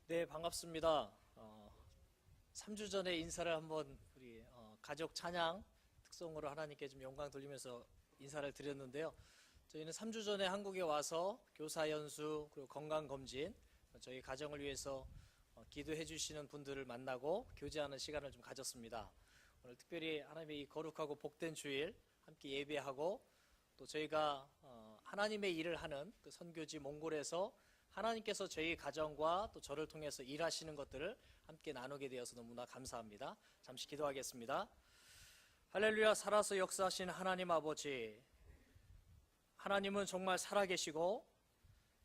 네, 반갑습니다. 3주 전에 인사를 한번 우리 가족 찬양 특성으로 하나님께 좀 영광 돌리면서 인사를 드렸는데요. 저희는 3주 전에 한국에 와서 교사 연수 그리고 건강 검진 저희 가정을 위해서 기도해 주시는 분들을 만나고 교제하는 시간을 좀 가졌습니다. 오늘 특별히 하나님의 이 거룩하고 복된 주일 함께 예배하고 또 저희가 하나님의 일을 하는 그 선교지 몽골에서 하나님께서 저희 가정과 또 저를 통해서 일하시는 것들을 함께 나누게 되어서 너무나 감사합니다. 잠시 기도하겠습니다. 할렐루야. 살아서 역사하신 하나님 아버지, 하나님은 정말 살아계시고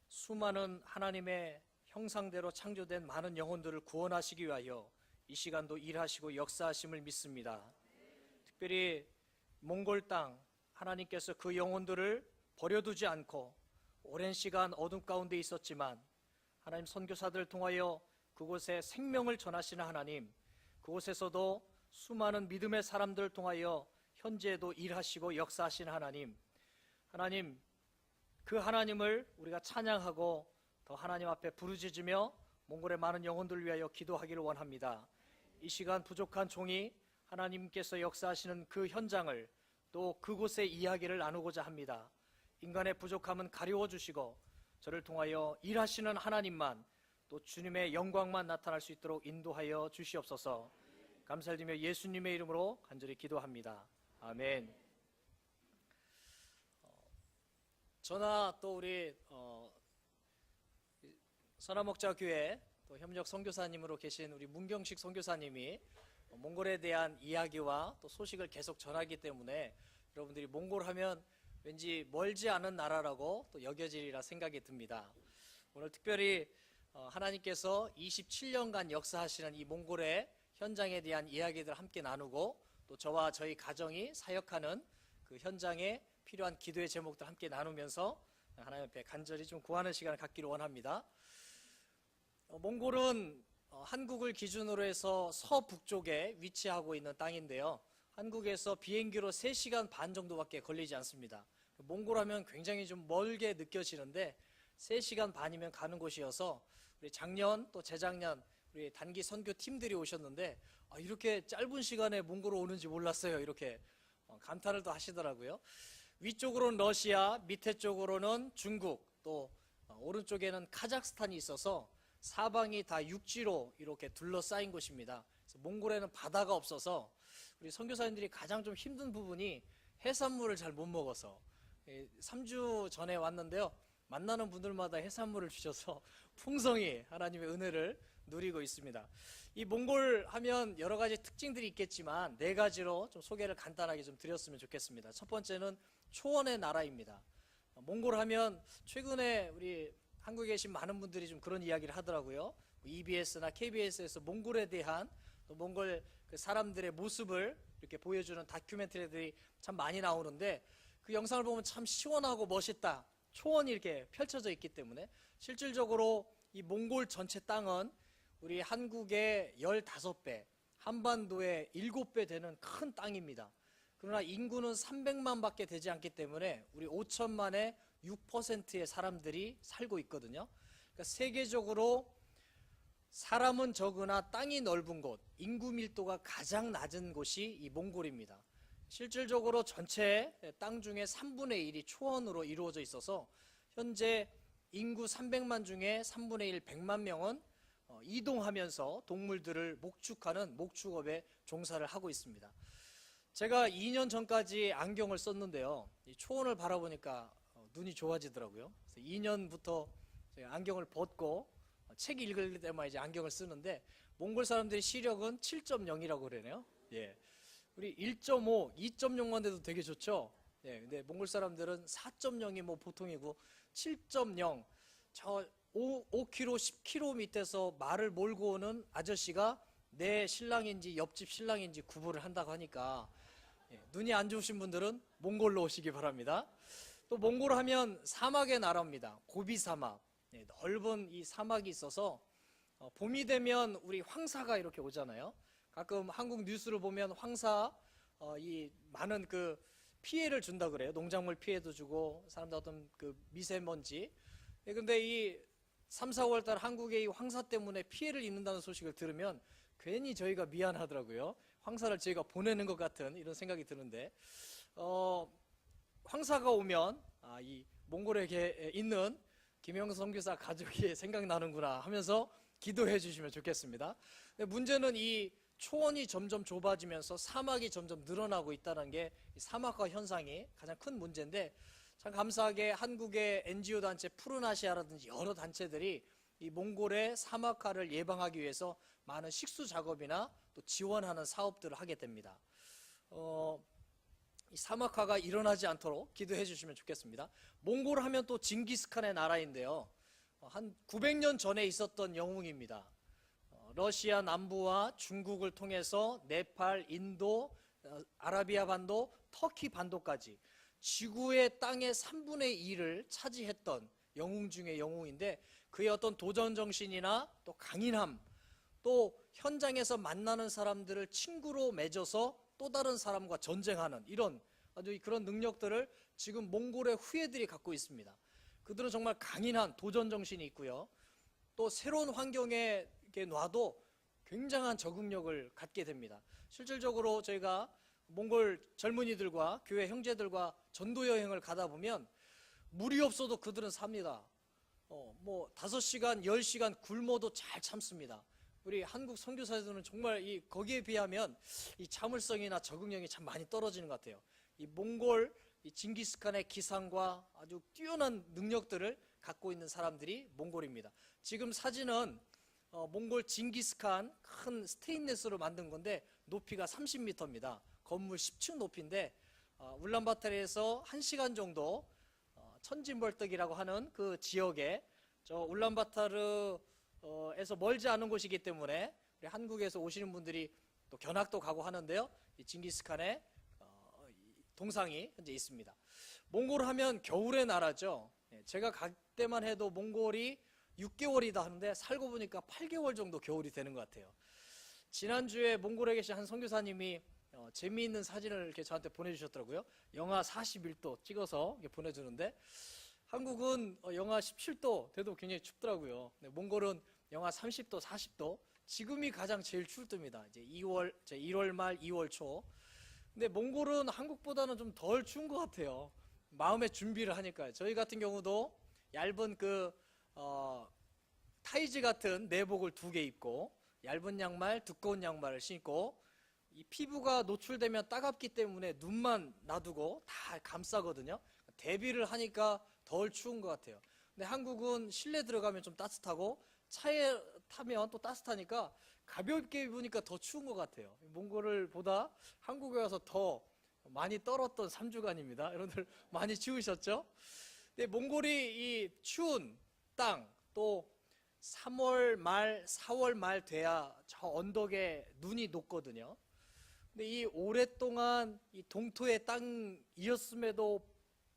수많은 하나님의 형상대로 창조된 많은 영혼들을 구원하시기 위하여 이 시간도 일하시고 역사하심을 믿습니다. 특별히 몽골 땅 하나님께서 그 영혼들을 버려두지 않고 오랜 시간 어둠 가운데 있었지만 하나님 선교사들을 통하여 그곳에 생명을 전하시는 하나님, 그곳에서도 수많은 믿음의 사람들을 통하여 현재도 일하시고 역사하시는 하나님, 하나님, 그 하나님을 우리가 찬양하고 더 하나님 앞에 부르짖으며 몽골의 많은 영혼들을 위하여 기도하기를 원합니다. 이 시간 부족한 종이 하나님께서 역사하시는 그 현장을 또 그곳의 이야기를 나누고자 합니다. 인간의 부족함은 가리워 주시고 저를 통하여 일하시는 하나님만 또 주님의 영광만 나타날 수 있도록 인도하여 주시옵소서. 감사드리며 예수님의 이름으로 간절히 기도합니다. 아멘. 저나 또 우리 선화목자교회 또 협력 선교사님으로 계신 우리 문경식 선교사님이 몽골에 대한 이야기와 또 소식을 계속 전하기 때문에 여러분들이 몽골 하면 왠지 멀지 않은 나라라고 또 여겨지리라 생각이 듭니다. 오늘 특별히 하나님께서 27년간 역사하시는 이 몽골의 현장에 대한 이야기들 함께 나누고 또 저와 저희 가정이 사역하는 그 현장에 필요한 기도의 제목들 함께 나누면서 하나님 앞에 간절히 좀 구하는 시간을 갖기를 원합니다. 몽골은 한국을 기준으로 해서 서북쪽에 위치하고 있는 땅인데요. 한국에서 비행기로 3시간 반 정도밖에 걸리지 않습니다. 몽골 하면 굉장히 좀 멀게 느껴지는데 3시간 반이면 가는 곳이어서 우리 작년 또 재작년 우리 단기 선교 팀들이 오셨는데 이렇게 짧은 시간에 몽골로 오는지 몰랐어요. 이렇게 감탄을 또 하시더라고요. 위쪽으로는 러시아, 밑에 쪽으로는 중국, 또 오른쪽에는 카자흐스탄이 있어서 사방이 다 육지로 이렇게 둘러싸인 곳입니다. 그래서 몽골에는 바다가 없어서 우리 선교사님들이 가장 좀 힘든 부분이 해산물을 잘 못 먹어서 3주 전에 왔는데요. 만나는 분들마다 해산물을 주셔서 풍성히 하나님의 은혜를 누리고 있습니다. 이 몽골 하면 여러 가지 특징들이 있겠지만 4가지로 좀 소개를 간단하게 좀 드렸으면 좋겠습니다. 첫 번째는 초원의 나라입니다. 몽골 하면 최근에 우리 한국에 계신 많은 분들이 좀 그런 이야기를 하더라고요. EBS나 KBS에서 몽골에 대한 또 몽골 그 사람들의 모습을 이렇게 보여주는 다큐멘터리들이 참 많이 나오는데 그 영상을 보면 참 시원하고 멋있다. 초원이 이렇게 펼쳐져 있기 때문에 실질적으로 이 몽골 전체 땅은 우리 한국의 15배, 한반도의 7배 되는 큰 땅입니다. 그러나 인구는 300만 밖에 되지 않기 때문에 우리 5천만의 6%의 사람들이 살고 있거든요. 그러니까 세계적으로 사람은 적으나 땅이 넓은 곳, 인구 밀도가 가장 낮은 곳이 이 몽골입니다. 실질적으로 전체 땅 중에 3분의 1이 초원으로 이루어져 있어서 현재 인구 300만 중에 3분의 1, 100만 명은 이동하면서 동물들을 목축하는 목축업에 종사를 하고 있습니다. 제가 2년 전까지 안경을 썼는데요. 이 초원을 바라보니까 눈이 좋아지더라고요. 그래서 2년부터 제가 안경을 벗고 책 읽을 때만 이제 안경을 쓰는데 몽골 사람들의 시력은 7.0이라고 그러네요. 예. 우리 1.5, 2.0만 돼도 되게 좋죠. 예. 근데 몽골 사람들은 4.0이 뭐 보통이고 7.0 저 5km, 10km 밑에서 말을 몰고 오는 아저씨가 내 신랑인지 옆집 신랑인지 구분을 한다고 하니까 눈이 안 좋으신 분들은 몽골로 오시기 바랍니다. 또 몽골 하면 사막의 나라입니다. 고비 사막. 넓은 이 사막이 있어서 봄이 되면 우리 황사가 이렇게 오잖아요. 가끔 한국 뉴스를 보면 황사 이 많은 그 피해를 준다 그래요. 농작물 피해도 주고 사람들 어떤 그 미세먼지. 근데 이 3, 4월 달 한국의 이 황사 때문에 피해를 입는다는 소식을 들으면 괜히 저희가 미안하더라고요. 황사를 저희가 보내는 것 같은 이런 생각이 드는데, 황사가 오면 이 몽골에 있는 김영선 선교사 가족이 생각나는구나 하면서 기도해 주시면 좋겠습니다. 근데 문제는 이 초원이 점점 좁아지면서 사막이 점점 늘어나고 있다는 게 사막화 현상이 가장 큰 문제인데, 참 감사하게 한국의 NGO 단체 푸른아시아라든지 여러 단체들이 이 몽골의 사막화를 예방하기 위해서 많은 식수 작업이나 또 지원하는 사업들을 하게 됩니다. 이 사막화가 일어나지 않도록 기도해 주시면 좋겠습니다. 몽골 하면 또 징기스칸의 나라인데요. 한 900년 전에 있었던 영웅입니다. 러시아 남부와 중국을 통해서 네팔, 인도, 아라비아 반도, 터키 반도까지 지구의 땅의 3분의 2를 차지했던 영웅 중에 영웅인데, 그의 어떤 도전 정신이나 또 강인함, 또 현장에서 만나는 사람들을 친구로 맺어서 또 다른 사람과 전쟁하는 이런 아주 그런 능력들을 지금 몽골의 후예들이 갖고 있습니다. 그들은 정말 강인한 도전 정신이 있고요. 또 새로운 환경에 놔도 굉장한 적응력을 갖게 됩니다. 실질적으로 저희가 몽골 젊은이들과 교회 형제들과 전도 여행을 가다 보면 물이 없어도 그들은 삽니다. 5시간, 10시간 굶어도 잘 참습니다. 우리 한국 선교사들은 정말 거기에 비하면 이 참을성이나 적응력이 참 많이 떨어지는 것 같아요. 이 몽골, 이 징기스칸의 기상과 아주 뛰어난 능력들을 갖고 있는 사람들이 몽골입니다. 지금 사진은 몽골 징기스칸 큰 스테인레스로 만든 건데 높이가 30m입니다. 건물 10층 높이인데 울란바토르에서 1시간 정도 천진벌떡이라고 하는 그 지역에 저 울란바토르에서 멀지 않은 곳이기 때문에 우리 한국에서 오시는 분들이 또 견학도 가고 하는데요. 이 징기스칸의 동상이 현재 있습니다. 몽골 하면 겨울의 나라죠. 제가 갈 때만 해도 몽골이 6개월이다 하는데 살고 보니까 8개월 정도 겨울이 되는 것 같아요. 지난주에 몽골에 계신 한 선교사님이 재미있는 사진을 이렇게 저한테 보내주셨더라고요. 영하 41도 찍어서 이렇게 보내주는데, 한국은 영하 17도 돼도 굉장히 춥더라고요. 몽골은 영하 30도, 40도. 지금이 가장 제일 추울 때입니다. 이제 1월 말, 2월 초. 근데 몽골은 한국보다는 좀 덜 추운 것 같아요. 마음의 준비를 하니까요. 저희 같은 경우도 얇은 타이즈 같은 내복을 2개 입고 얇은 양말, 두꺼운 양말을 신고, 이 피부가 노출되면 따갑기 때문에 눈만 놔두고 다 감싸거든요. 대비를 하니까 덜 추운 것 같아요. 근데 한국은 실내 들어가면 좀 따뜻하고 차에 타면 또 따뜻하니까 가볍게 입으니까 더 추운 것 같아요. 몽골을 보다 한국에 와서 더 많이 떨었던 3주간입니다. 여러분들 많이 추우셨죠? 근데 몽골이 이 추운 땅, 또 3월 말, 4월 말 돼야 저 언덕에 눈이 녹거든요. 근데 이 오랫동안 이 동토의 땅이었음에도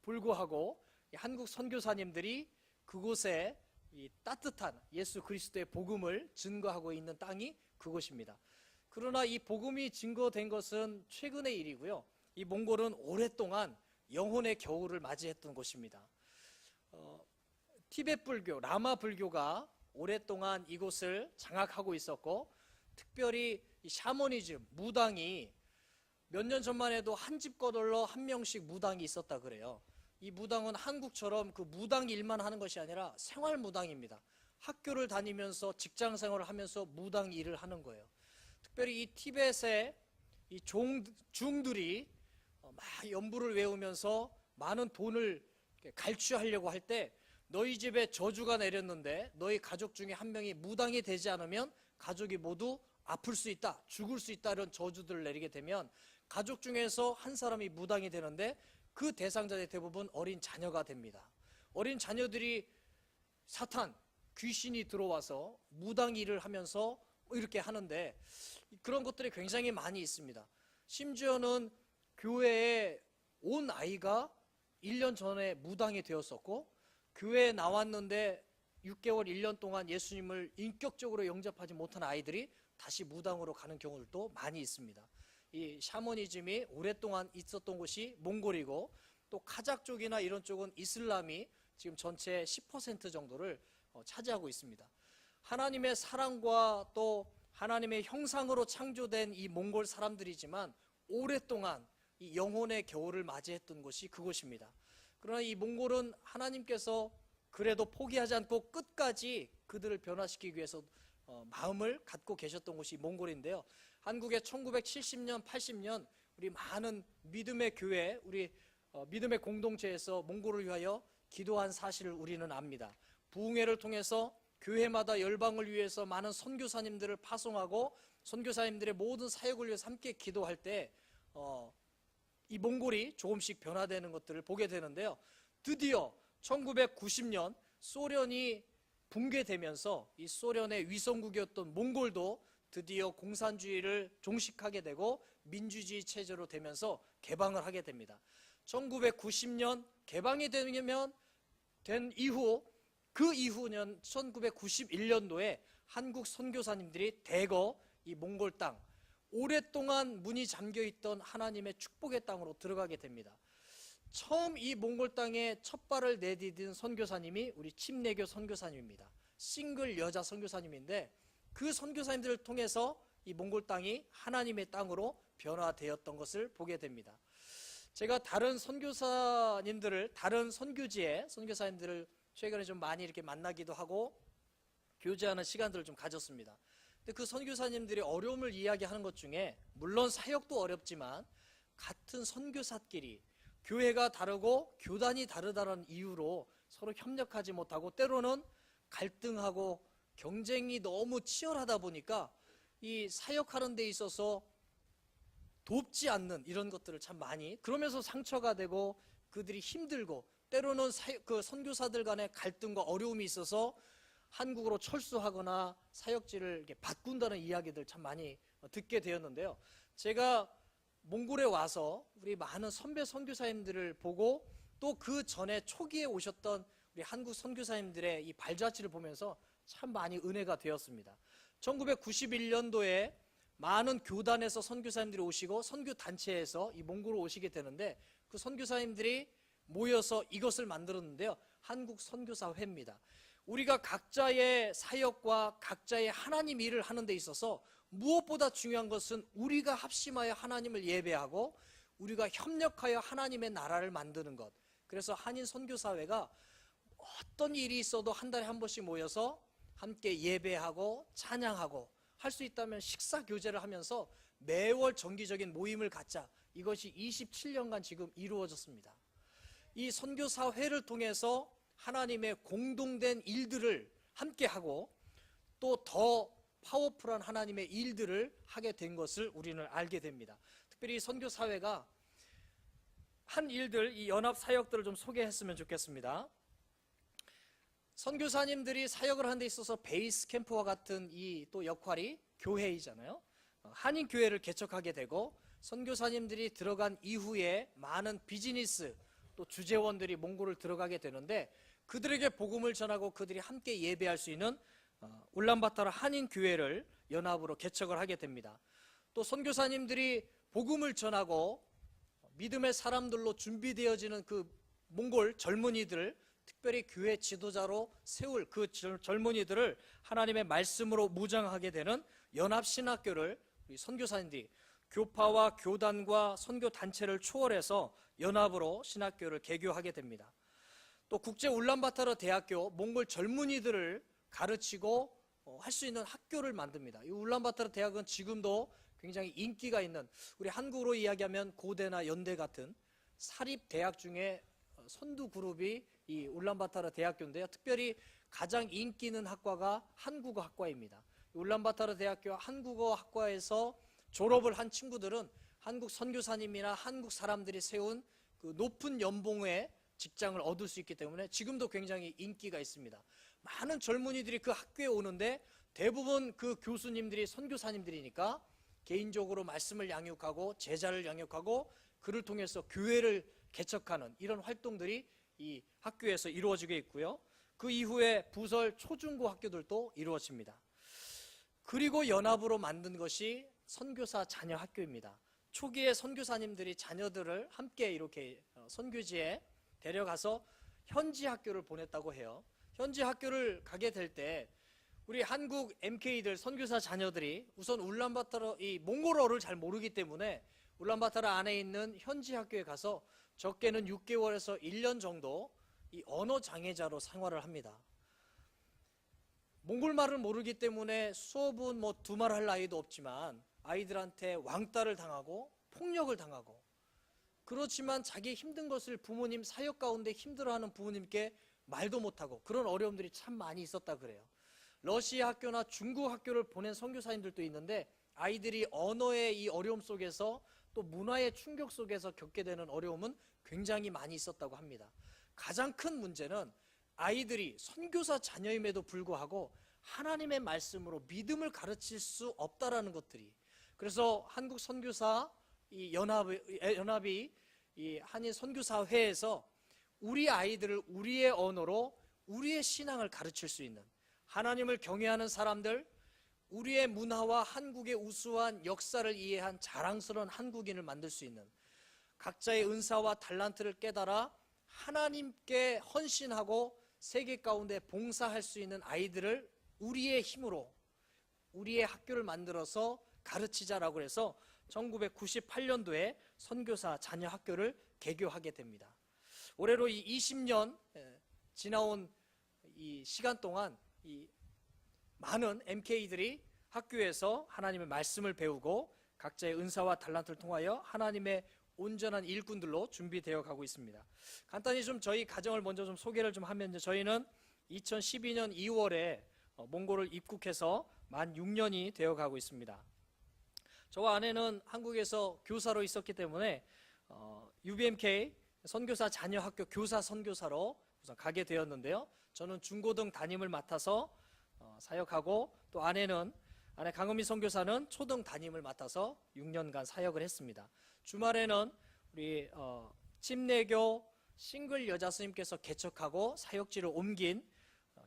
불구하고 한국 선교사님들이 그곳에 이 따뜻한 예수 그리스도의 복음을 증거하고 있는 땅이 그곳입니다. 그러나 이 복음이 증거된 것은 최근의 일이고요. 이 몽골은 오랫동안 영혼의 겨울을 맞이했던 곳입니다. 티베트 불교, 라마 불교가 오랫동안 이곳을 장악하고 있었고, 특별히 이 샤머니즘, 무당이 몇 년 전만 해도 한 집 거덜러 한 명씩 무당이 있었다 그래요. 이 무당은 한국처럼 그 무당 일만 하는 것이 아니라 생활 무당입니다. 학교를 다니면서 직장 생활을 하면서 무당 일을 하는 거예요. 특별히 이 티벳의 이 중들이 막 연부를 외우면서 많은 돈을 갈취하려고 할 때, 너희 집에 저주가 내렸는데 너희 가족 중에 한 명이 무당이 되지 않으면 가족이 모두 아플 수 있다, 죽을 수 있다, 이런 저주들을 내리게 되면 가족 중에서 한 사람이 무당이 되는데 그 대상자의 대부분 어린 자녀가 됩니다. 어린 자녀들이 사탄, 귀신이 들어와서 무당 일을 하면서 이렇게 하는데, 그런 것들이 굉장히 많이 있습니다. 심지어는 교회에 온 아이가 1년 전에 무당이 되었었고, 교회에 나왔는데 6개월, 1년 동안 예수님을 인격적으로 영접하지 못한 아이들이 다시 무당으로 가는 경우들도 많이 있습니다. 이 샤머니즘이 오랫동안 있었던 곳이 몽골이고, 또 카작 쪽이나 이런 쪽은 이슬람이 지금 전체 10% 정도를 차지하고 있습니다. 하나님의 사랑과 또 하나님의 형상으로 창조된 이 몽골 사람들이지만 오랫동안 이 영혼의 겨울을 맞이했던 곳이 그곳입니다. 그러나 이 몽골은 하나님께서 그래도 포기하지 않고 끝까지 그들을 변화시키기 위해서 마음을 갖고 계셨던 곳이 몽골인데요. 한국의 1970년, 80년 우리 많은 믿음의 교회, 우리 믿음의 공동체에서 몽골을 위하여 기도한 사실을 우리는 압니다. 부흥회를 통해서 교회마다 열방을 위해서 많은 선교사님들을 파송하고 선교사님들의 모든 사역을 위해서 함께 기도할 때 이 몽골이 조금씩 변화되는 것들을 보게 되는데요. 드디어 1990년 소련이 붕괴되면서 이 소련의 위성국이었던 몽골도 드디어 공산주의를 종식하게 되고 민주주의 체제로 되면서 개방을 하게 됩니다. 1990년 개방이 된 이후 그 이후년 1991년도에 한국 선교사님들이 대거 이 몽골 땅, 오랫동안 문이 잠겨있던 하나님의 축복의 땅으로 들어가게 됩니다. 처음 이 몽골 땅에 첫 발을 내디딘 선교사님이 우리 침례교 선교사님입니다. 싱글 여자 선교사님인데 그 선교사님들을 통해서 이 몽골 땅이 하나님의 땅으로 변화되었던 것을 보게 됩니다. 제가 다른 선교사님들을, 다른 선교지의 선교사님들을 최근에 좀 많이 이렇게 만나기도 하고 교제하는 시간들을 좀 가졌습니다. 근데 그 선교사님들이 어려움을 이야기하는 것 중에 물론 사역도 어렵지만 같은 선교사끼리 교회가 다르고 교단이 다르다는 이유로 서로 협력하지 못하고 때로는 갈등하고 경쟁이 너무 치열하다 보니까 이 사역하는 데 있어서 돕지 않는 이런 것들을 참 많이, 그러면서 상처가 되고 그들이 힘들고 때로는 그 선교사들 간의 갈등과 어려움이 있어서 한국으로 철수하거나 사역지를 이렇게 바꾼다는 이야기들 참 많이 듣게 되었는데요. 제가 몽골에 와서 우리 많은 선배 선교사님들을 보고 또 그 전에 초기에 오셨던 우리 한국 선교사님들의 이 발자취를 보면서 참 많이 은혜가 되었습니다. 1991년도에 많은 교단에서 선교사님들이 오시고 선교단체에서 이 몽골로 오시게 되는데 그 선교사님들이 모여서 이것을 만들었는데요. 한국 선교사회입니다. 우리가 각자의 사역과 각자의 하나님 일을 하는 데 있어서 무엇보다 중요한 것은 우리가 합심하여 하나님을 예배하고 우리가 협력하여 하나님의 나라를 만드는 것. 그래서 한인 선교사회가 어떤 일이 있어도 한 달에 한 번씩 모여서 함께 예배하고 찬양하고 할 수 있다면 식사 교제를 하면서 매월 정기적인 모임을 갖자. 이것이 27년간 지금 이루어졌습니다. 이 선교사회를 통해서 하나님의 공동된 일들을 함께하고 또 더 파워풀한 하나님의 일들을 하게 된 것을 우리는 알게 됩니다. 특별히 선교사회가 한 일들, 이 연합 사역들을 좀 소개했으면 좋겠습니다. 선교사님들이 사역을 하는 데 있어서 베이스 캠프와 같은 이 또 역할이 교회이잖아요. 한인 교회를 개척하게 되고 선교사님들이 들어간 이후에 많은 비즈니스 또 주재원들이 몽골을 들어가게 되는데 그들에게 복음을 전하고 그들이 함께 예배할 수 있는 울란바토르 한인 교회를 연합으로 개척을 하게 됩니다. 또 선교사님들이 복음을 전하고 믿음의 사람들로 준비되어지는 그 몽골 젊은이들, 특별히 교회 지도자로 세울 그 젊은이들을 하나님의 말씀으로 무장하게 되는 연합신학교를 우리 선교사님들이 교파와 교단과 선교단체를 초월해서 연합으로 신학교를 개교하게 됩니다. 또 국제 울란바토르 대학교, 몽골 젊은이들을 가르치고 할 수 있는 학교를 만듭니다. 이 울란바토르 대학은 지금도 굉장히 인기가 있는, 우리 한국으로 이야기하면 고대나 연대 같은 사립 대학 중에 선두 그룹이 이 울란바토르 대학교인데요. 특별히 가장 인기 있는 학과가 한국어 학과입니다. 울란바토르 대학교 한국어 학과에서 졸업을 한 친구들은 한국 선교사님이나 한국 사람들이 세운 그 높은 연봉의 직장을 얻을 수 있기 때문에 지금도 굉장히 인기가 있습니다. 많은 젊은이들이 그 학교에 오는데 대부분 그 교수님들이 선교사님들이니까 개인적으로 말씀을 양육하고 제자를 양육하고 그를 통해서 교회를 개척하는 이런 활동들이 이 학교에서 이루어지게 있고요. 그 이후에 부설 초중고 학교들도 이루어집니다. 그리고 연합으로 만든 것이 선교사 자녀 학교입니다. 초기에 선교사님들이 자녀들을 함께 이렇게 선교지에 데려가서 현지 학교를 보냈다고 해요. 현지 학교를 가게 될 때 우리 한국 MK들 선교사 자녀들이 우선 울란바토르 이 몽골어를 잘 모르기 때문에 울란바토르 안에 있는 현지 학교에 가서 적게는 6개월에서 1년 정도 이 언어 장애자로 생활을 합니다. 몽골말을 모르기 때문에 수업은 뭐 두말 할 나이도 없지만 아이들한테 왕따를 당하고 폭력을 당하고, 그렇지만 자기 힘든 것을 부모님 사역 가운데 힘들어하는 부모님께 말도 못하고, 그런 어려움들이 참 많이 있었다 그래요. 러시아 학교나 중국 학교를 보낸 선교사님들도 있는데 아이들이 언어의 이 어려움 속에서 또 문화의 충격 속에서 겪게 되는 어려움은 굉장히 많이 있었다고 합니다. 가장 큰 문제는 아이들이 선교사 자녀임에도 불구하고 하나님의 말씀으로 믿음을 가르칠 수 없다라는 것들이, 그래서 한국 선교사 연합이 이 한인 선교사회에서 우리 아이들을 우리의 언어로 우리의 신앙을 가르칠 수 있는, 하나님을 경외하는 사람들, 우리의 문화와 한국의 우수한 역사를 이해한 자랑스러운 한국인을 만들 수 있는, 각자의 은사와 달란트를 깨달아 하나님께 헌신하고 세계 가운데 봉사할 수 있는 아이들을 우리의 힘으로 우리의 학교를 만들어서 가르치자라고 해서 1998년도에 선교사 자녀 학교를 개교하게 됩니다. 올해로 이 20년 지나온 이 시간 동안 이 많은 MK들이 학교에서 하나님의 말씀을 배우고 각자의 은사와 달란트를 통하여 하나님의 온전한 일꾼들로 준비되어 가고 있습니다. 간단히 좀 저희 가정을 먼저 좀 소개를 좀 하면, 저희는 2012년 2월에 몽골을 입국해서 만 6년이 되어 가고 있습니다. 저와 아내는 한국에서 교사로 있었기 때문에 UBMK 선교사 자녀 학교 교사 선교사로 우선 가게 되었는데요. 저는 중고등 담임을 맡아서 사역하고, 또 아내 강은미 선교사는 초등 담임을 맡아서 6년간 사역을 했습니다. 주말에는 우리 침례교 싱글 여자 스님께서 개척하고 사역지를 옮긴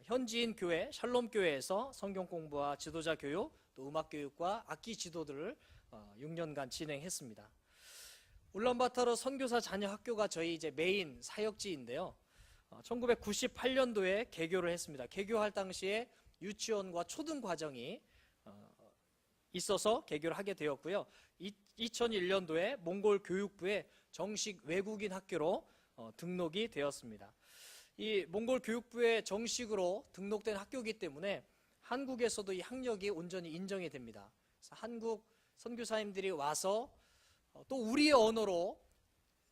현지인 교회 샬롬 교회에서 성경 공부와 지도자 교육, 또 음악 교육과 악기 지도들을 6년간 진행했습니다. 울란바토르 선교사 자녀 학교가 저희 이제 메인 사역지인데요. 1998년도에 개교를 했습니다. 개교할 당시에 유치원과 초등 과정이 있어서 개교를 하게 되었고요. 2001년도에 몽골 교육부에 정식 외국인 학교로 등록이 되었습니다. 이 몽골 교육부에 정식으로 등록된 학교이기 때문에 한국에서도 이 학력이 온전히 인정이 됩니다. 그래서 한국 선교사님들이 와서 또 우리의 언어로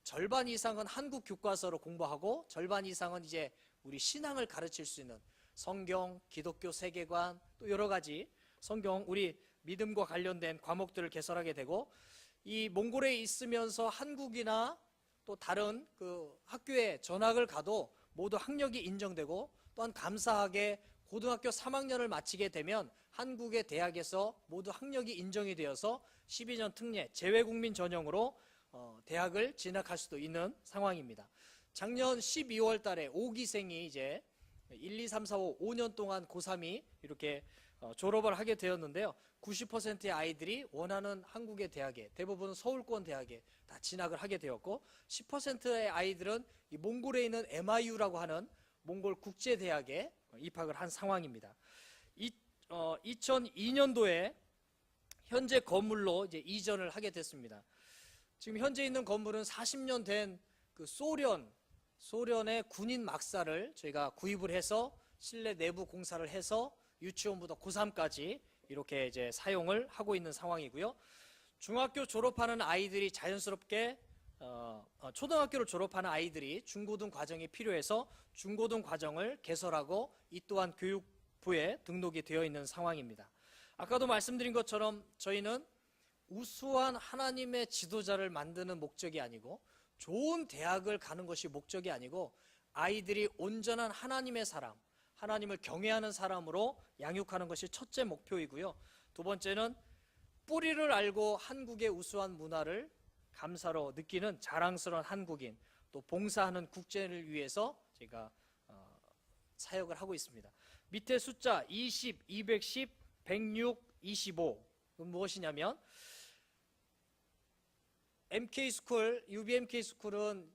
절반 이상은 한국 교과서로 공부하고 절반 이상은 이제 우리 신앙을 가르칠 수 있는 성경, 기독교 세계관, 또 여러 가지 성경, 우리 믿음과 관련된 과목들을 개설하게 되고, 이 몽골에 있으면서 한국이나 또 다른 그 학교에 전학을 가도 모두 학력이 인정되고, 또한 감사하게 고등학교 3학년을 마치게 되면 한국의 대학에서 모두 학력이 인정이 되어서 12년 특례 재외국민 전형으로 대학을 진학할 수도 있는 상황입니다. 작년 12월 달에 5기생이 이제 1, 2, 3, 4, 5, 5년 동안 고3이 이렇게 졸업을 하게 되었는데요. 90%의 아이들이 원하는 한국의 대학에, 대부분은 서울권 대학에 다 진학을 하게 되었고, 10%의 아이들은 이 몽골에 있는 MIU라고 하는 몽골 국제대학에 입학을 한 상황입니다. 2002년도에 현재 건물로 이제 이전을 하게 됐습니다. 지금 현재 있는 건물은 40년 된 그 소련의 군인 막사를 저희가 구입을 해서 실내 내부 공사를 해서 유치원부터 고3까지 이렇게 이제 사용을 하고 있는 상황이고요. 중학교 졸업하는 아이들이 자연스럽게 초등학교를 졸업하는 아이들이 중고등 과정이 필요해서 중고등 과정을 개설하고, 이 또한 교육부에 등록이 되어 있는 상황입니다. 아까도 말씀드린 것처럼 저희는 우수한 하나님의 지도자를 만드는 목적이 아니고, 좋은 대학을 가는 것이 목적이 아니고, 아이들이 온전한 하나님의 사람, 하나님을 경외하는 사람으로 양육하는 것이 첫째 목표이고요. 두 번째는 뿌리를 알고 한국의 우수한 문화를 감사로 느끼는 자랑스러운 한국인, 또 봉사하는 국제를 위해서 제가 사역을 하고 있습니다. 밑에 숫자 20, 210, 106, 25는 무엇이냐면, MK스쿨, UBMK스쿨은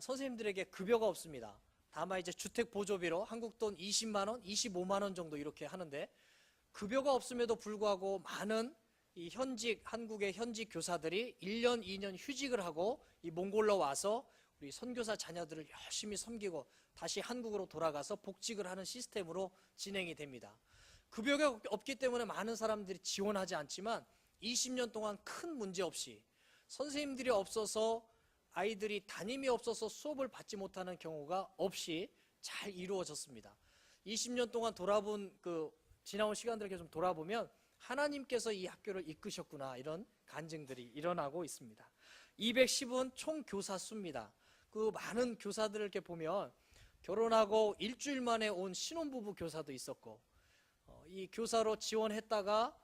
선생님들에게 급여가 없습니다. 다만 이제 주택 보조비로 한국 돈 20만 원, 25만 원 정도 이렇게 하는데, 급여가 없음에도 불구하고 많은 이 한국의 현직 교사들이 1년, 2년 휴직을 하고 이 몽골로 와서 우리 선교사 자녀들을 열심히 섬기고 다시 한국으로 돌아가서 복직을 하는 시스템으로 진행이 됩니다. 급여가 없기 때문에 많은 사람들이 지원하지 않지만 20년 동안 큰 문제 없이, 선생님들이 없어서 아이들이 담임이 없어서 수업을 받지 못하는 경우가 없이 잘 이루어졌습니다. 20년 동안 돌아본 지나온 시간들을 좀 돌아보면 하나님께서 이 학교를 이끄셨구나, 이런 간증들이 일어나고 있습니다. 210은 총 교사 수입니다. 그 많은 교사들을 이렇게 보면 결혼하고 일주일 만에 온 신혼부부 교사도 있었고, 이 교사로 지원했다가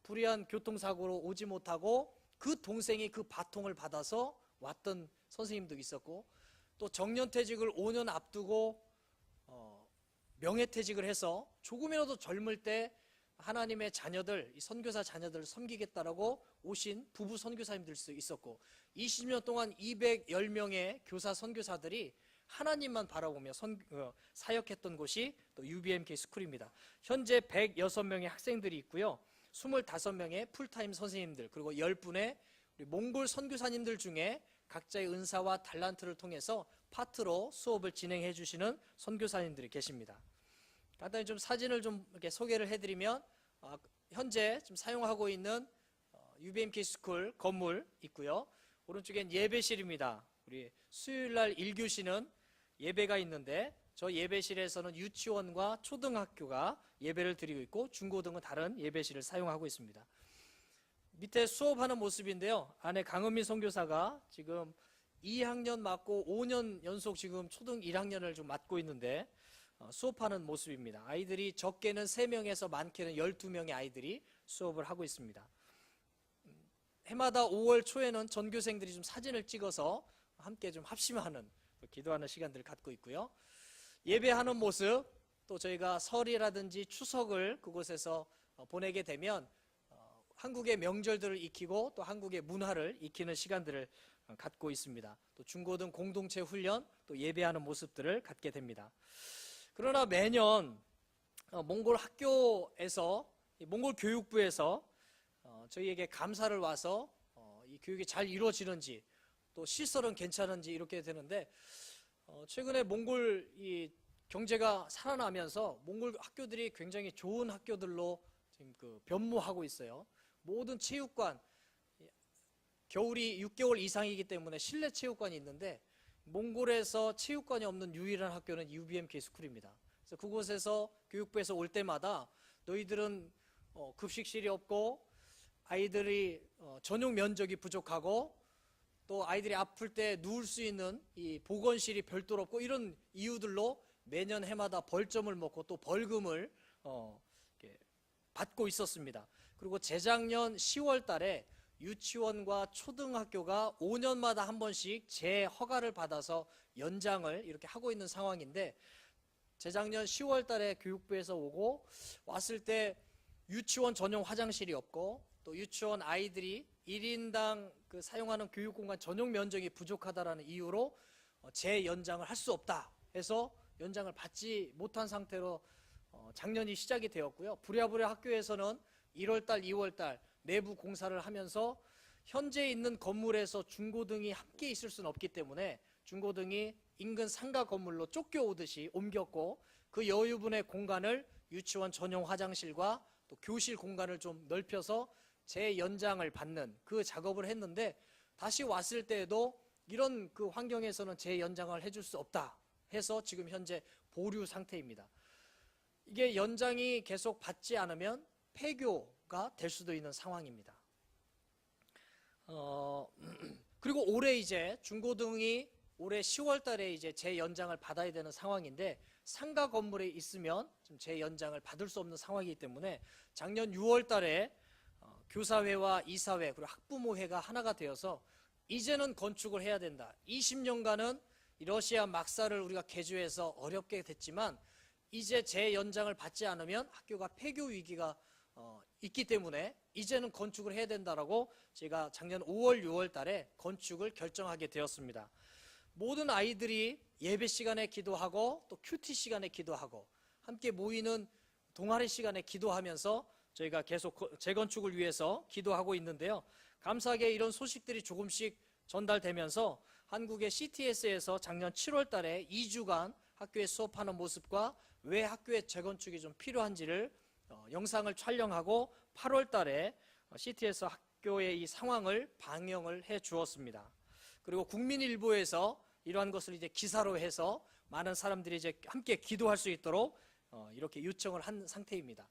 불의한 교통사고로 오지 못하고 그 동생이 그 바통을 받아서 왔던 선생님도 있었고, 또 정년퇴직을 5년 앞두고 명예퇴직을 해서 조금이라도 젊을 때 하나님의 자녀들, 이 선교사 자녀들을 섬기겠다라고 오신 부부 선교사님들 수 있었고, 20년 동안 210명의 교사 선교사들이 하나님만 바라보며 사역했던 곳이 또 UBMK 스쿨입니다. 현재 106명의 학생들이 있고요, 25명의 풀타임 선생님들, 그리고 10분의 우리 몽골 선교사님들 중에 각자의 은사와 달란트를 통해서 파트로 수업을 진행해 주시는 선교사님들이 계십니다. 간단히 좀 사진을 좀 이렇게 소개를 해드리면, 현재 지금 사용하고 있는 UBMK 스쿨 건물 있고요. 오른쪽엔 예배실입니다. 우리 수요일날 1교시는 예배가 있는데, 저 예배실에서는 유치원과 초등학교가 예배를 드리고 있고, 중고등은 다른 예배실을 사용하고 있습니다. 밑에 수업하는 모습인데요, 안에 강은미 선교사가 지금 2학년 맡고 5년 연속 지금 초등 1학년을 좀 맡고 있는데, 수업하는 모습입니다. 아이들이 적게는 3명에서 많게는 12명의 아이들이 수업을 하고 있습니다. 해마다 5월 초에는 전교생들이 좀 사진을 찍어서 함께 좀 합심하는, 기도하는 시간들을 갖고 있고요. 예배하는 모습, 또 저희가 설이라든지 추석을 그곳에서 보내게 되면 한국의 명절들을 익히고 또 한국의 문화를 익히는 시간들을 갖고 있습니다. 또 중고등 공동체 훈련, 또 예배하는 모습들을 갖게 됩니다. 그러나 매년 몽골 학교에서, 몽골 교육부에서 저희에게 감사를 와서 이 교육이 잘 이루어지는지, 또 시설은 괜찮은지 이렇게 되는데, 최근에 몽골 이 경제가 살아나면서 몽골 학교들이 굉장히 좋은 학교들로 지금 변모하고 있어요. 모든 체육관, 겨울이 6개월 이상이기 때문에 실내 체육관이 있는데, 몽골에서 체육관이 없는 유일한 학교는 UBMK 스쿨입니다. 그래서 그곳에서 교육부에서 올 때마다 너희들은 급식실이 없고, 아이들이 전용 면적이 부족하고, 또 아이들이 아플 때 누울 수 있는 이 보건실이 별도로 없고, 이런 이유들로 매년 해마다 벌점을 먹고 또 벌금을 받고 있었습니다. 그리고 재작년 10월 달에 유치원과 초등학교가 5년마다 한 번씩 재허가를 받아서 연장을 이렇게 하고 있는 상황인데, 재작년 10월 달에 교육부에서 오고 왔을 때 유치원 전용 화장실이 없고, 또 유치원 아이들이 1인당 사용하는 교육공간 전용 면적이 부족하다라는 이유로 재연장을 할 수 없다 해서 연장을 받지 못한 상태로 작년이 시작이 되었고요. 부랴부랴 학교에서는 1월달, 2월달 내부 공사를 하면서 현재 있는 건물에서 중고등이 함께 있을 수는 없기 때문에 중고등이 인근 상가 건물로 쫓겨오듯이 옮겼고, 그 여유분의 공간을 유치원 전용 화장실과 또 교실 공간을 좀 넓혀서 재연장을 받는 그 작업을 했는데, 다시 왔을 때에도 이런 그 환경에서는 재연장을 해줄 수 없다 해서 지금 현재 보류 상태입니다. 이게 연장이 계속 받지 않으면 폐교가 될 수도 있는 상황입니다. 그리고 올해 이제 중고등이 올해 10월 달에 이제 재연장을 받아야 되는 상황인데, 상가 건물에 있으면 좀 재연장을 받을 수 없는 상황이기 때문에 작년 6월 달에 교사회와 이사회 그리고 학부모회가 하나가 되어서 이제는 건축을 해야 된다. 20년간은 러시아 막사를 우리가 개조해서 어렵게 됐지만, 이제 재연장을 받지 않으면 학교가 폐교 위기가 있기 때문에 이제는 건축을 해야 된다라고 제가 작년 5월, 6월 달에 건축을 결정하게 되었습니다. 모든 아이들이 예배 시간에 기도하고 또 큐티 시간에 기도하고 함께 모이는 동아리 시간에 기도하면서 저희가 계속 재건축을 위해서 기도하고 있는데요. 감사하게 이런 소식들이 조금씩 전달되면서 한국의 CTS에서 작년 7월 달에 2주간 학교에 수업하는 모습과 왜 학교의 재건축이 좀 필요한지를 영상을 촬영하고 8월 달에 CTS 학교의 이 상황을 방영을 해 주었습니다. 그리고 국민일보에서 이러한 것을 이제 기사로 해서 많은 사람들이 이제 함께 기도할 수 있도록 이렇게 요청을 한 상태입니다.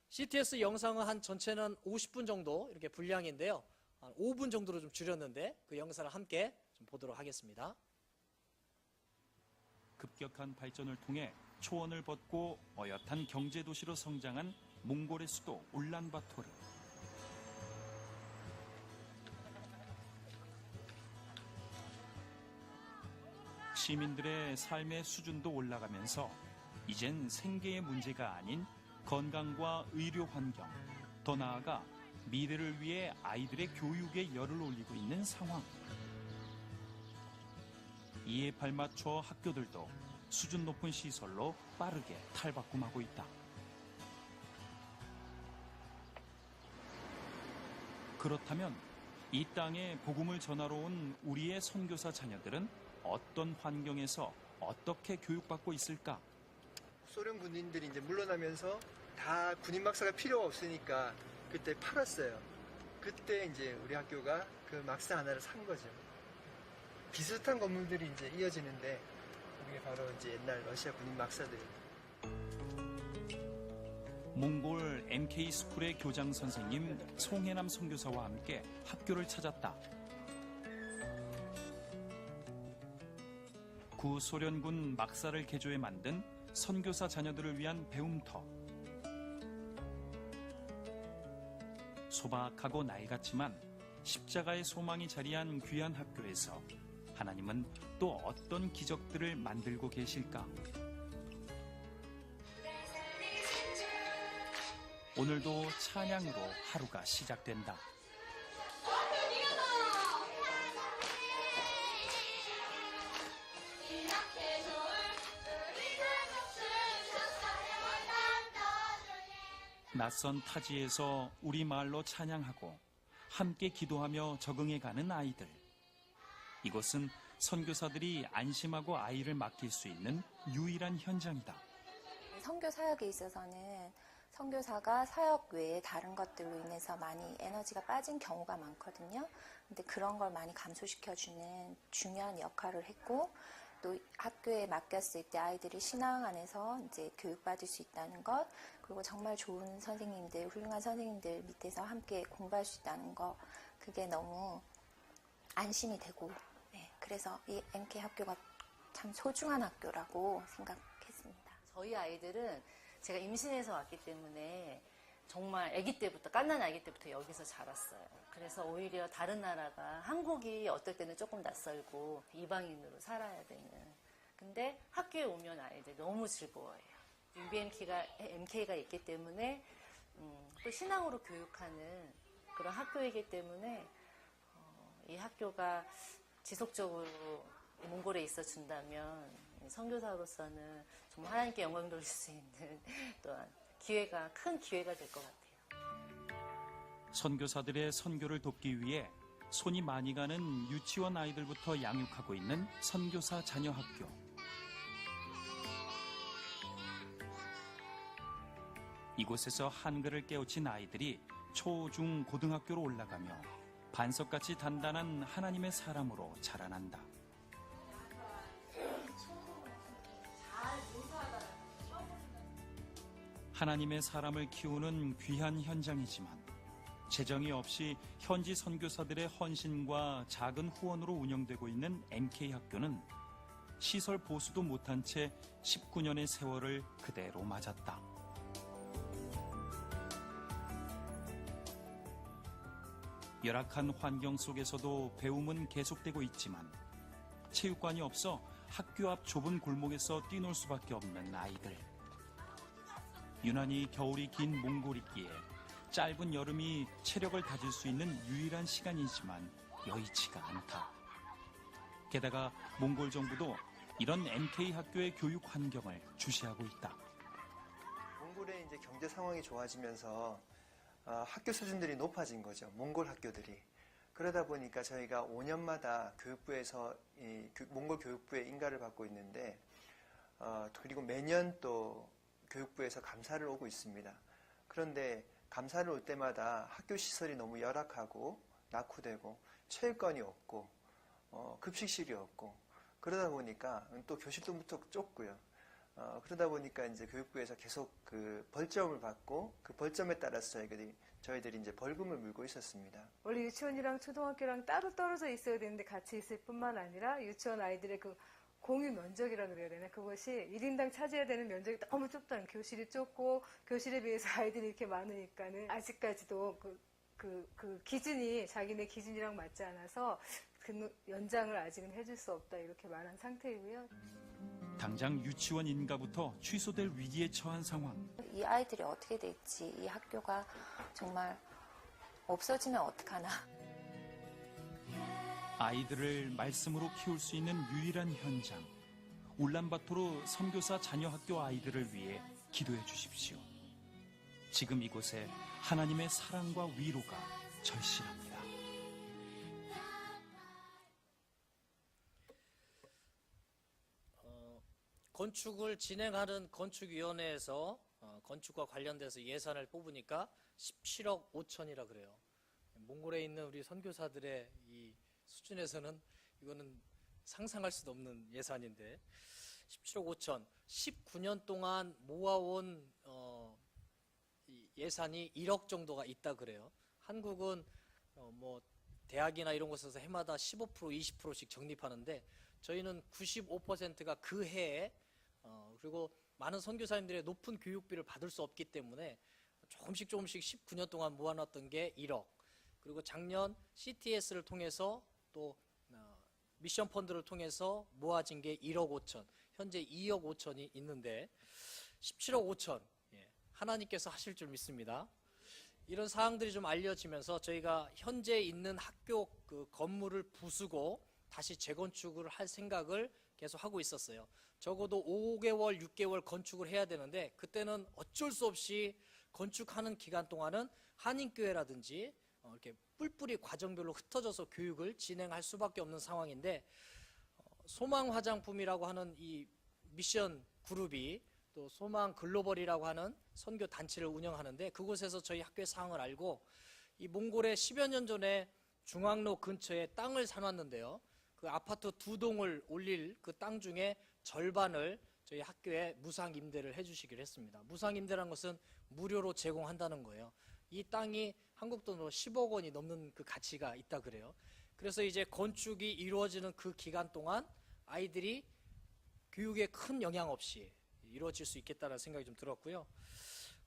CTS 영상은 한 전체는 50분 정도 이렇게 분량인데요. 한 5분 정도로 좀 줄였는데 그 영상을 함께 좀 보도록 하겠습니다. 급격한 발전을 통해 초원을 벗고 어엿한 경제도시로 성장한 몽골의 수도 울란바토르. 시민들의 삶의 수준도 올라가면서 이젠 생계의 문제가 아닌 건강과 의료 환경, 더 나아가 미래를 위해 아이들의 교육에 열을 올리고 있는 상황. 이에 발맞춰 학교들도 수준 높은 시설로 빠르게 탈바꿈하고 있다. 그렇다면 이 땅에 복음을 전하러 온 우리의 선교사 자녀들은 어떤 환경에서 어떻게 교육받고 있을까? 소련 군인들이 이제 물러나면서 다 군인 막사가 필요가 없으니까 그때 팔았어요. 그때 이제 우리 학교가 그 막사 하나를 산 거죠. 비슷한 건물들이 이제 이어지는데 그게 바로 이제 옛날 러시아 군인 막사들입니다. 몽골 MK 스쿨의 교장 선생님 송해남 선교사와 함께 학교를 찾았다. 구소련군 막사를 개조해 만든 선교사 자녀들을 위한 배움터. 소박하고 낡았지만 십자가의 소망이 자리한 귀한 학교에서 하나님은 또 어떤 기적들을 만들고 계실까? 오늘도 찬양으로 하루가 시작된다. 낯선 타지에서 우리말로 찬양하고 함께 기도하며 적응해가는 아이들. 이곳은 선교사들이 안심하고 아이를 맡길 수 있는 유일한 현장이다. 선교 사역에 있어서는 선교사가 사역 외에 다른 것들로 인해서 많이 에너지가 빠진 경우가 많거든요. 근데 그런 걸 많이 감소시켜주는 중요한 역할을 했고, 또 학교에 맡겼을 때 아이들이 신앙 안에서 이제 교육받을 수 있다는 것, 그리고 정말 좋은 선생님들, 훌륭한 선생님들 밑에서 함께 공부할 수 있다는 것, 그게 너무 안심이 되고, 네, 그래서 이 MK 학교가 참 소중한 학교라고 생각했습니다. 저희 아이들은 제가 임신해서 왔기 때문에 정말 아기 때부터, 갓난 아기 때부터 여기서 자랐어요. 그래서 오히려 다른 나라가, 한국이 어떨 때는 조금 낯설고 이방인으로 살아야 되는. 근데 학교에 오면 아이들 너무 즐거워해요. MK가 있기 때문에 또 신앙으로 교육하는 그런 학교이기 때문에 이 학교가 지속적으로 몽골에 있어 준다면 선교사로서는 정말 하나님께 영광 돌릴 수 있는 또한 큰 기회가 될 것 같아요. 선교사들의 선교를 돕기 위해 손이 많이 가는 유치원 아이들부터 양육하고 있는 선교사 자녀 학교. 이곳에서 한글을 깨우친 아이들이 초, 중, 고등학교로 올라가며 반석같이 단단한 하나님의 사람으로 자라난다. 하나님의 사람을 키우는 귀한 현장이지만 재정이 없이 현지 선교사들의 헌신과 작은 후원으로 운영되고 있는 MK 학교는 시설 보수도 못한 채 19년의 세월을 그대로 맞았다. 열악한 환경 속에서도 배움은 계속되고 있지만 체육관이 없어 학교 앞 좁은 골목에서 뛰놀 수밖에 없는 아이들. 유난히 겨울이 긴 몽골이기에 짧은 여름이 체력을 다질 수 있는 유일한 시간이지만 여의치가 않다. 게다가 몽골 정부도 이런 MK 학교의 교육 환경을 주시하고 있다. 몽골의 이제 경제 상황이 좋아지면서 학교 수준들이 높아진 거죠. 몽골 학교들이. 그러다 보니까 저희가 5년마다 교육부에서 몽골 교육부의 인가를 받고 있는데 그리고 매년 또 교육부에서 감사를 오고 있습니다. 그런데 감사를 올 때마다 학교 시설이 너무 열악하고 낙후되고 체육관이 없고 급식실이 없고 그러다 보니까 또 교실도 무척 좁고요. 그러다 보니까 이제 교육부에서 계속 그 벌점을 받고 그 벌점에 따라서 저희들이 이제 벌금을 물고 있었습니다. 원래 유치원이랑 초등학교랑 따로 떨어져 있어야 되는데 같이 있을 뿐만 아니라 유치원 아이들의 그 공유 면적이라 그래야 되나? 그것이 1인당 차지해야 되는 면적이 너무 좁다는, 교실이 좁고 교실에 비해서 아이들이 이렇게 많으니까는 아직까지도 그 기준이 자기네 기준이랑 맞지 않아서 그 연장을 아직은 해줄 수 없다 이렇게 말한 상태이고요. 당장 유치원 인가부터 취소될 위기에 처한 상황. 이 아이들이 어떻게 될지, 이 학교가 정말 없어지면 어떡하나. 아이들을 말씀으로 키울 수 있는 유일한 현장. 울란바토르 선교사 자녀학교 아이들을 위해 기도해 주십시오. 지금 이곳에 하나님의 사랑과 위로가 절실합니다. 건축을 진행하는 건축위원회에서 건축과 관련돼서 예산을 뽑으니까 17억 5천이라 그래요. 몽골에 있는 우리 선교사들의 이 수준에서는 이거는 상상할 수도 없는 예산인데 17억 5천, 19년 동안 모아온 이 예산이 1억 정도가 있다 그래요. 한국은 뭐 대학이나 이런 곳에서 해마다 15% 20%씩 적립하는데 저희는 95%가 그 해에 그리고 많은 선교사님들의 높은 교육비를 받을 수 없기 때문에 조금씩 19년 동안 모아놨던 게 1억, 그리고 작년 CTS를 통해서 또 미션 펀드를 통해서 모아진 게 1억 5천, 현재 2억 5천이 있는데 17억 5천, 하나님께서 하실 줄 믿습니다. 이런 사항들이 좀 알려지면서 저희가 현재 있는 학교 그 건물을 부수고 다시 재건축을 할 생각을 계속 하고 있었어요. 적어도 5개월, 6개월 건축을 해야 되는데 그때는 어쩔 수 없이 건축하는 기간 동안은 한인교회라든지 이렇게 뿔뿔이 과정별로 흩어져서 교육을 진행할 수밖에 없는 상황인데 소망 화장품이라고 하는 이 미션 그룹이 또 소망 글로벌이라고 하는 선교 단체를 운영하는데 그곳에서 저희 학교의 상황을 알고 이 몽골에 10여 년 전에 중앙로 근처에 땅을 사놨는데요. 그 아파트 2동을 올릴 그 땅 중에 절반을 저희 학교에 무상 임대를 해주시기로 했습니다. 무상 임대라는 것은 무료로 제공한다는 거예요. 이 땅이 한국 돈으로 10억 원이 넘는 그 가치가 있다 그래요. 그래서 이제 건축이 이루어지는 그 기간 동안 아이들이 교육에 큰 영향 없이 이루어질 수 있겠다는 생각이 좀 들었고요.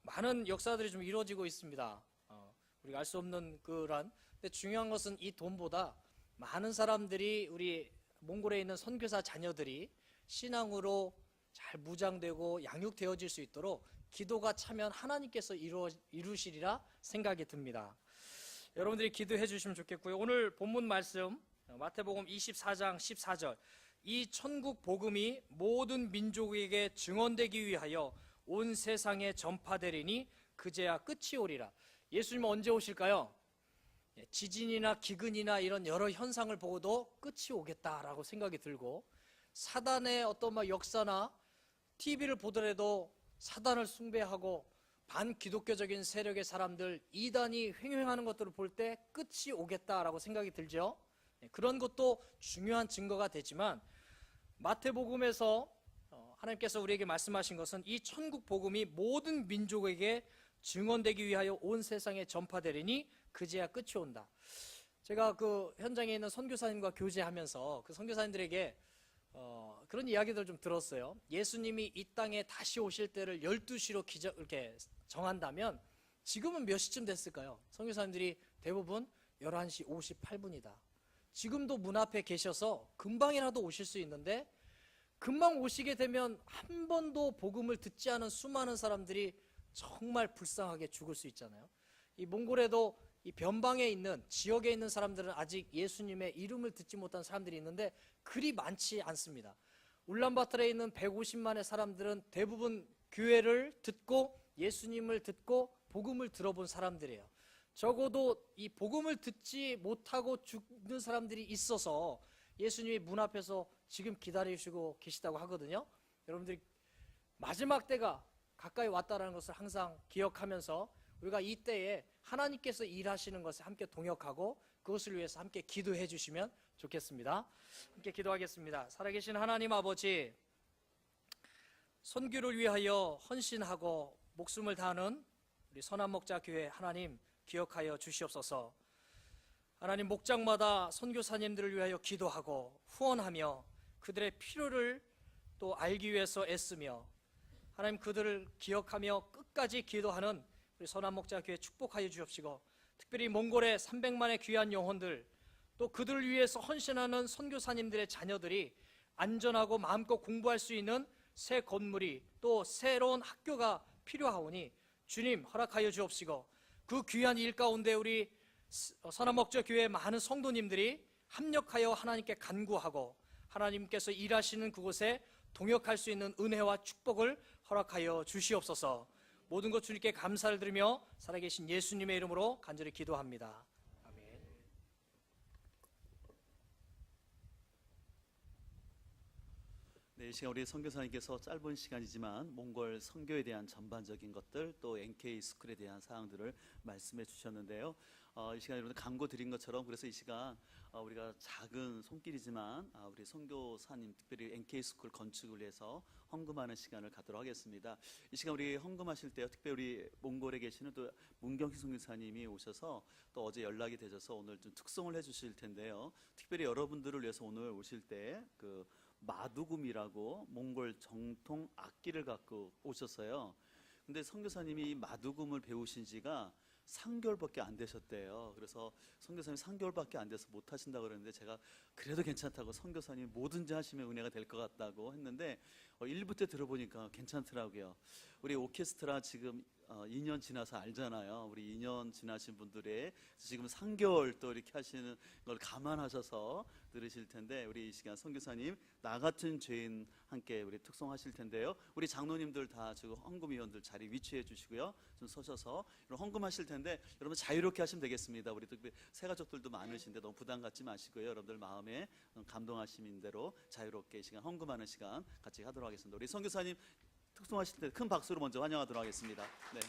많은 역사들이 좀 이루어지고 있습니다. 우리가 알 수 없는 그런. 근데 중요한 것은 이 돈보다 많은 사람들이 우리 몽골에 있는 선교사 자녀들이 신앙으로 잘 무장되고 양육되어질 수 있도록 기도가 차면 하나님께서 이루시리라 생각이 듭니다. 여러분들이 기도해 주시면 좋겠고요. 오늘 본문 말씀 마태복음 24장 14절, 이 천국 복음이 모든 민족에게 증언되기 위하여 온 세상에 전파되리니 그제야 끝이 오리라. 예수님은 언제 오실까요? 지진이나 기근이나 이런 여러 현상을 보고도 끝이 오겠다라고 생각이 들고, 사단의 어떤 역사나 TV를 보더라도 사단을 숭배하고 반기독교적인 세력의 사람들, 이단이 횡행하는 것들을 볼 때 끝이 오겠다라고 생각이 들죠. 그런 것도 중요한 증거가 되지만 마태복음에서 하나님께서 우리에게 말씀하신 것은 이 천국 복음이 모든 민족에게 증언되기 위하여 온 세상에 전파되리니 그제야 끝이 온다. 제가 그 현장에 있는 선교사님과 교제하면서 그 선교사님들에게 그런 이야기들 좀 들었어요. 예수님이 이 땅에 다시 오실 때를 12시로 이렇게 정한다면 지금은 몇 시쯤 됐을까요? 선교사님들이 대부분 11시 58분이다. 지금도 문 앞에 계셔서 금방이라도 오실 수 있는데, 금방 오시게 되면 한 번도 복음을 듣지 않은 수많은 사람들이 정말 불쌍하게 죽을 수 있잖아요. 이 몽골에도 이 변방에 있는 지역에 있는 사람들은 아직 예수님의 이름을 듣지 못한 사람들이 있는데 그리 많지 않습니다. 울란바토르에 있는 150만의 사람들은 대부분 교회를 듣고 예수님을 듣고 복음을 들어본 사람들이에요. 적어도 이 복음을 듣지 못하고 죽는 사람들이 있어서 예수님이 문 앞에서 지금 기다리시고 계시다고 하거든요. 여러분들이 마지막 때가 가까이 왔다는 것을 항상 기억하면서 우리가 이 때에 하나님께서 일하시는 것에 함께 동역하고 그것을 위해서 함께 기도해 주시면 좋겠습니다. 함께 기도하겠습니다. 살아계신 하나님 아버지, 선교를 위하여 헌신하고 목숨을 다하는 우리 선한목자교회 하나님 기억하여 주시옵소서. 하나님, 목장마다 선교사님들을 위하여 기도하고 후원하며 그들의 필요를 또 알기 위해서 애쓰며 하나님 그들을 기억하며 끝까지 기도하는 우리 선한목자교회 축복하여 주옵시고, 특별히 몽골의 300만의 귀한 영혼들, 또 그들을 위해서 헌신하는 선교사님들의 자녀들이 안전하고 마음껏 공부할 수 있는 새 건물이 또 새로운 학교가 필요하오니 주님 허락하여 주옵시고, 그 귀한 일 가운데 우리 선한목자교회 많은 성도님들이 합력하여 하나님께 간구하고 하나님께서 일하시는 그곳에 동역할 수 있는 은혜와 축복을 허락하여 주시옵소서. 모든 것 주님께 감사를 드리며 살아계신 예수님의 이름으로 간절히 기도합니다. 아멘. 네, 이 시간 우리 선교사님께서 짧은 시간이지만 몽골 선교에 대한 전반적인 것들 또 NK 스쿨에 대한 사항들을 말씀해 주셨는데요. 이 시간 여러분들 광고 드린 것처럼 그래서 이 시간 우리가 작은 손길이지만 우리 선교사님 특별히 NK 스쿨 건축을 위해서 헌금하는 시간을 갖도록 하겠습니다. 이 시간 우리 헌금하실 때요, 특별히 우리 몽골에 계시는 또 문경희 선교사님이 오셔서 또 어제 연락이 되셔서 오늘 좀 특송을 해주실 텐데요. 특별히 여러분들을 위해서 오늘 오실 때 그 마두금이라고 몽골 정통 악기를 갖고 오셨어요. 근데 선교사님이 마두금을 배우신 지가 3개월밖에 안 되셨대요. 그래서 선교사님 3개월밖에 안 돼서 못 하신다고 그러는데 제가 그래도 괜찮다고 선교사님 뭐든지 하시면 은혜가 될 것 같다고 했는데 1부 때 들어보니까 괜찮더라고요. 우리 오케스트라 지금 2년 지나서 알잖아요. 우리 2년 지나신 분들의 지금 3개월 또 이렇게 하시는 걸 감안하셔서 들으실 텐데, 우리 이 시간 선교사님 나 같은 죄인 함께 우리 특송하실 텐데요. 우리 장로님들 다 지금 헌금위원들 자리 위치해 주시고요. 좀 서셔서 헌금하실 텐데 여러분 자유롭게 하시면 되겠습니다. 우리 특별히 새가족들도 많으신데 너무 부담 갖지 마시고요. 여러분들 마음에 감동하시는 대로 자유롭게 이 시간 헌금하는 시간 같이 하도록 하겠습니다. 우리 선교사님 특송하실 때 큰 박수로 먼저 환영하도록 하겠습니다. 네.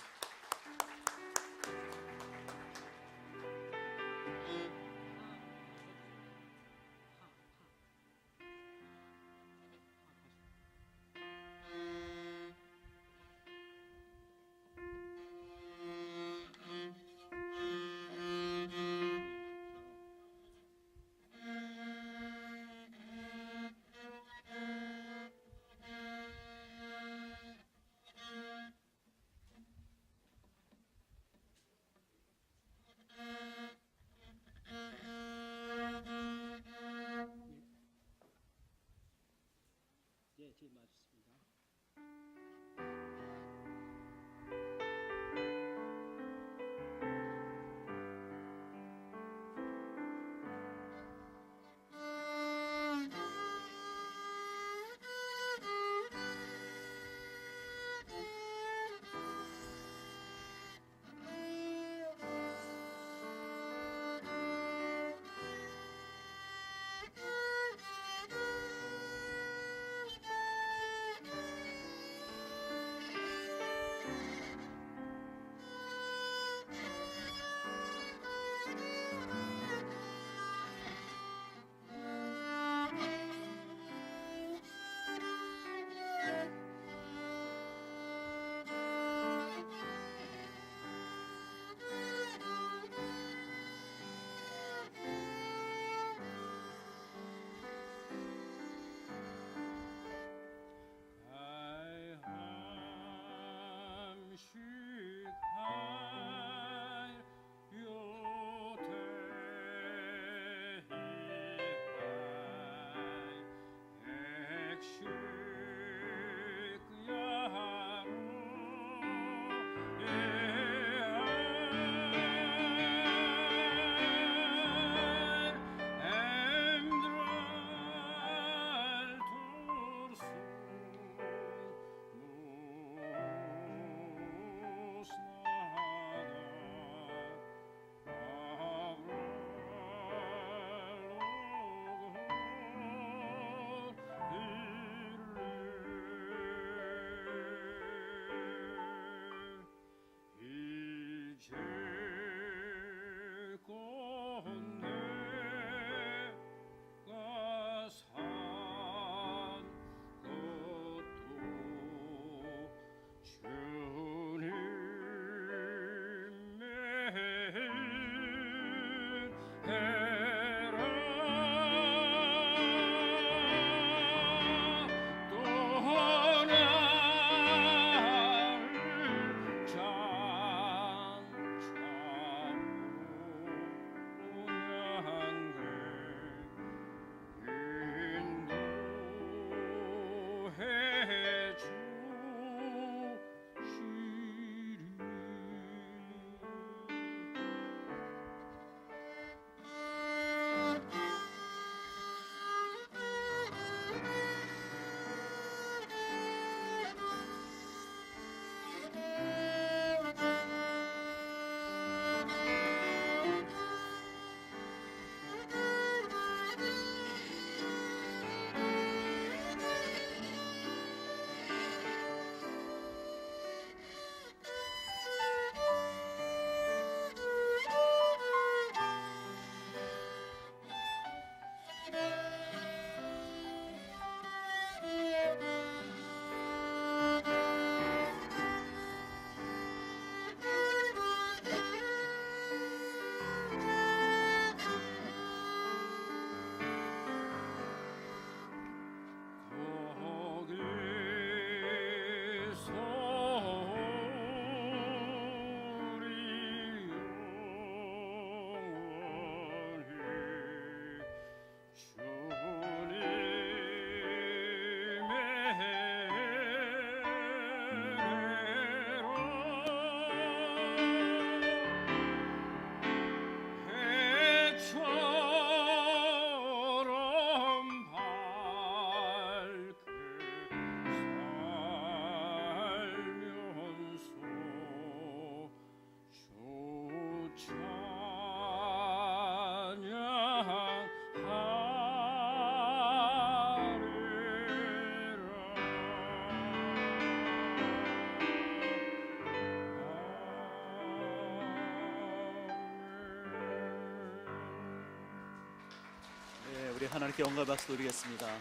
우리 하나님께 영광 박수 드리겠습니다.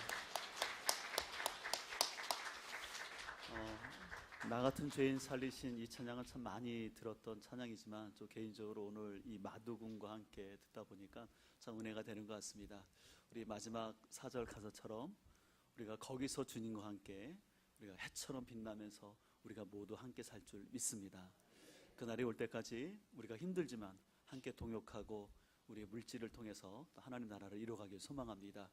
나 같은 죄인 살리신 이 찬양은 참 많이 들었던 찬양이지만 저 개인적으로 오늘 이 마두궁과 함께 듣다 보니까 참 은혜가 되는 것 같습니다. 우리 마지막 4절 가사처럼 우리가 거기서 주님과 함께 우리가 해처럼 빛나면서 우리가 모두 함께 살 줄 믿습니다. 그날이 올 때까지 우리가 힘들지만 함께 동역하고 우리의 물질을 통해서 하나님 나라를 이루어가길 소망합니다.